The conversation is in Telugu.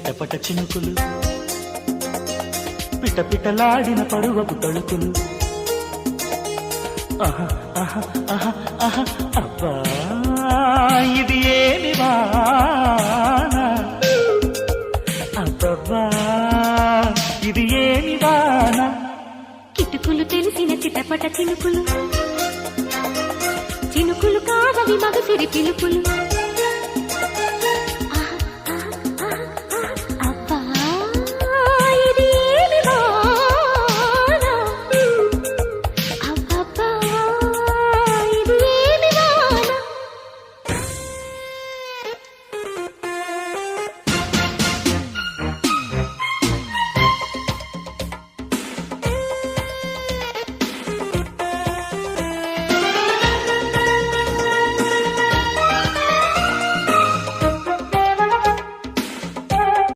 చిటపట చినుకులు పిట పిటలాడిన పరువపు తళుకులు అబ్బా ఇది ఏమి వాన అబ్బబ్బా ఇది ఏమి వాన కిటుకులు తెలిసిన చిటపట చినుకులు చినుకులు కాదవి మగసిరి పిలుపులు